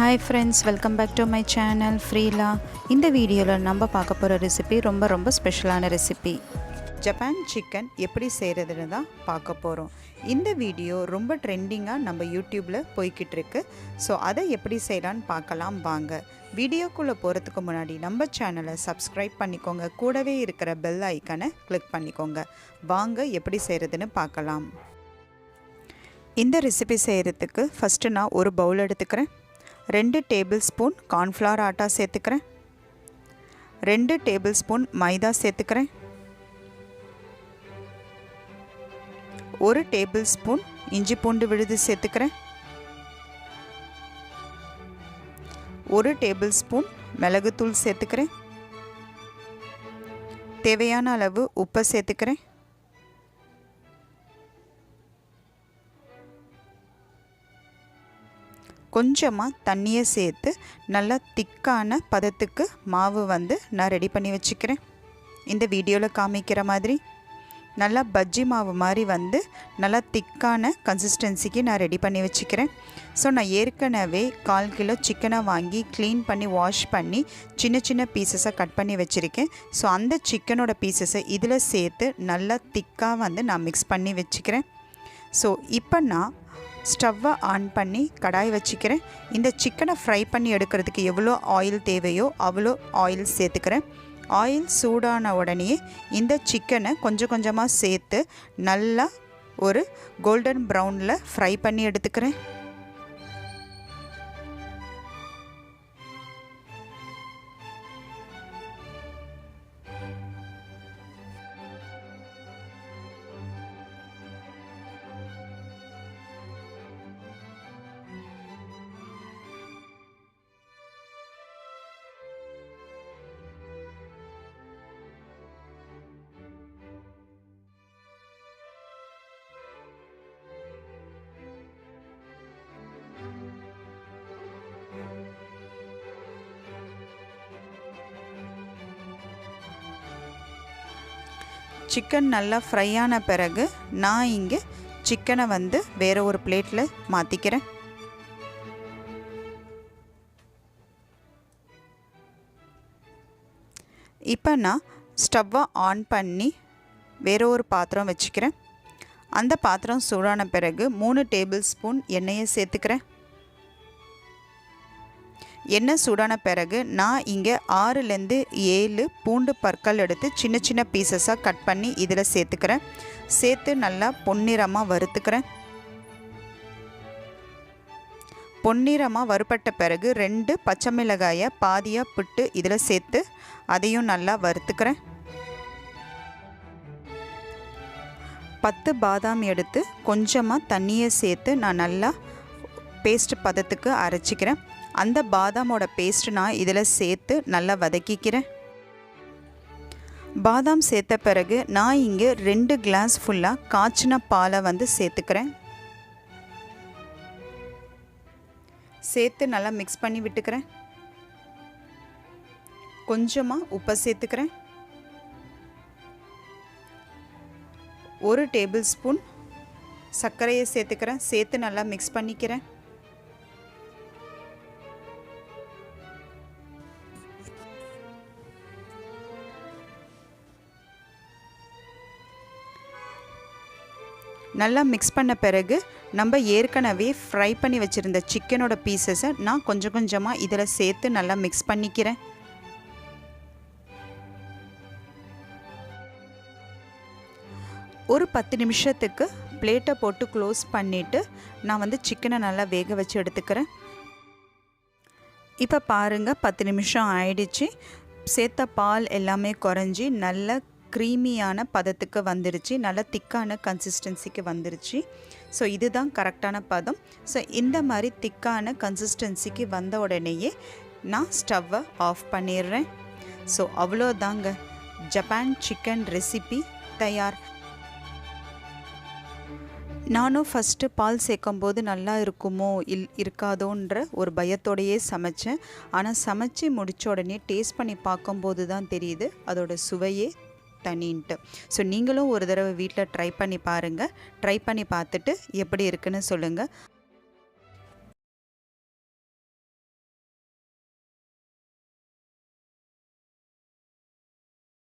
Hi friends, welcome back to my channel Freela. இந்த வீடியோல நம்ம பார்க்க போற ரெசிபி ரொம்ப ஸ்பெஷலான ரெசிபி. ஜப்பான் சிக்கன் எப்படி செய்யறதுன்னு தான் பார்க்க போறோம். இந்த வீடியோ ரொம்ப ட்ரெண்டிங்கா நம்ம YouTubeல போய்க்கிட்டு இருக்கு. சோ அதை எப்படி செய்யலாம்னு பார்க்கலாம் வாங்க. வீடியோக்குள்ள போறதுக்கு முன்னாடி நம்ம சேனலை Subscribe பண்ணிக்கோங்க. கூடவே இருக்கிற பெல் ஐகானை கிளிக் பண்ணிக்கோங்க. வாங்க எப்படி செய்யறதுன்னு பார்க்கலாம். இந்த ரெசிபி செய்யறதுக்கு ஃபர்ஸ்ட் நான் ஒரு பவுல் எடுத்துக்கிறேன். 2 டேபிள் ஸ்பூன் கார்ன்ஃப்ளவர் ஆட்டா சேர்த்துக்கிறேன். 2 டேபிள் ஸ்பூன் மைதா சேர்த்துக்கிறேன். 1 டேபிள் ஸ்பூன் இஞ்சி பூண்டு விழுது சேர்த்துக்கிறேன். 1 டேபிள் ஸ்பூன் மிளகுத்தூள் சேர்த்துக்கிறேன். தேவையான அளவு உப்பு சேர்த்துக்கிறேன். கொஞ்சமாக தண்ணியை சேர்த்து நல்லா திக்கான பதத்துக்கு மாவு நான் ரெடி பண்ணி வச்சுக்கிறேன். இந்த வீடியோவில் காமிக்கிற மாதிரி நல்லா பஜ்ஜி மாவு மாதிரி நல்லா திக்கான கன்சிஸ்டன்சிக்கு நான் ரெடி பண்ணி வச்சுக்கிறேன். ஸோ நான் ஏற்கனவே 1/4 கிலோ சிக்கனை வாங்கி க்ளீன் பண்ணி வாஷ் பண்ணி சின்ன சின்ன பீசஸாக கட் பண்ணி வச்சுருக்கேன். ஸோ அந்த சிக்கனோட பீசஸை இதில் சேர்த்து நல்லா திக்காக நான் மிக்ஸ் பண்ணி வச்சுக்கிறேன். ஸோ இப்போ நான் ஸ்டவ்வை ஆன் பண்ணி கடாய் வச்சுக்கிறேன். இந்த சிக்கனை ஃப்ரை பண்ணி எடுக்கிறதுக்கு எவ்வளோ ஆயில் தேவையோ அவ்வளோ ஆயில் சேர்த்துக்கிறேன். ஆயில் சூடான உடனே இந்த சிக்கனை கொஞ்சம் கொஞ்சமாக சேர்த்து நல்லா ஒரு கோல்டன் ப்ரௌனில் ஃப்ரை பண்ணி எடுத்துக்கிறேன். சிக்கன் நல்லா ஃப்ரை ஆன பிறகு நான் இங்கே சிக்கனை வேறு ஒரு பிளேட்டில் மாற்றிக்கிறேன். இப்போ நான் ஸ்டவ்வை ஆன் பண்ணி வேறு ஒரு பாத்திரம் வச்சுக்கிறேன். அந்த பாத்திரம் சூடான பிறகு 3 டேபிள் ஸ்பூன் எண்ணெயை சேர்த்துக்கிறேன். எண்ணெய் சூடான பிறகு நான் இங்கே 6லேருந்து 7 பூண்டு பற்கள் எடுத்து சின்ன சின்ன பீசஸாக கட் பண்ணி இதில் சேர்த்துக்கிறேன். சேர்த்து நல்லா பொன்னிறமாக வறுத்துக்கிறேன். பொன்னிறமாக வறுப்பட்ட பிறகு 2 பச்சை மிளகாயை பாதியாக புட்டு இதில் சேர்த்து அதையும் நல்லா வறுத்துக்கிறேன். 10 பாதாம் எடுத்து கொஞ்சமாக தண்ணியை சேர்த்து நான் நல்லா பேஸ்ட் பதத்துக்கு அரைச்சிக்கிறேன். அந்த பாதாமோட பேஸ்ட் நான் இதில் சேர்த்து நல்லா வதக்கிக்கிறேன். பாதாம் சேர்த்த பிறகு நான் இங்கே 2 கிளாஸ் ஃபுல்லாக காய்ச்சின பாலை சேர்த்துக்கிறேன். சேர்த்து நல்லா மிக்ஸ் பண்ணி விட்டுக்கிறேன். கொஞ்சமாக உப்பை சேர்த்துக்கிறேன். 1 டேபிள் ஸ்பூன் சர்க்கரையை சேர்த்துக்கிறேன். சேர்த்து நல்லா மிக்ஸ் பண்ணிக்கிறேன். நல்லா மிக்ஸ் பண்ண பிறகு நம்ம ஏற்கனவே ஃப்ரை பண்ணி வச்சுருந்த சிக்கனோட பீசஸை நான் கொஞ்சம் கொஞ்சமாக இதில் சேர்த்து நல்லா மிக்ஸ் பண்ணிக்கிறேன். ஒரு 10 நிமிஷத்துக்கு பிளேட்டை போட்டு க்ளோஸ் பண்ணிவிட்டு நான் சிக்கனை நல்லா வேக வச்சு எடுத்துக்கிறேன். இப்போ பாருங்கள் 10 நிமிஷம் ஆயிடுச்சு. சேர்த்த பால் எல்லாமே குறைஞ்சி நல்ல க்ரீமியான பதத்துக்கு வந்துருச்சு. நல்ல திக்கான கன்சிஸ்டன்சிக்கு வந்துருச்சு. ஸோ இதுதான் கரெக்டான பதம். ஸோ இந்த மாதிரி திக்கான கன்சிஸ்டன்சிக்கு வந்த உடனேயே நான் ஸ்டவ்வை ஆஃப் பண்ணிடுறேன். ஸோ அவ்வளோதாங்க, ஜப்பான் சிக்கன் ரெசிபி தயார். நானும் ஃபஸ்ட்டு பால் சேர்க்கும்போது நல்லா இருக்குமோ இருக்காதோன்ற ஒரு பயத்தோடையே சமைச்சேன். ஆனால் சமைச்சு முடித்த உடனே டேஸ்ட் பண்ணி பார்க்கும்போது தான் தெரியுது அதோட சுவையே தனின்ட்டு. ஸோ நீங்களும் ஒரு தடவை வீட்டில் ட்ரை பண்ணி பாருங்கள். ட்ரை பண்ணி பார்த்துட்டு எப்படி இருக்குன்னு சொல்லுங்கள்.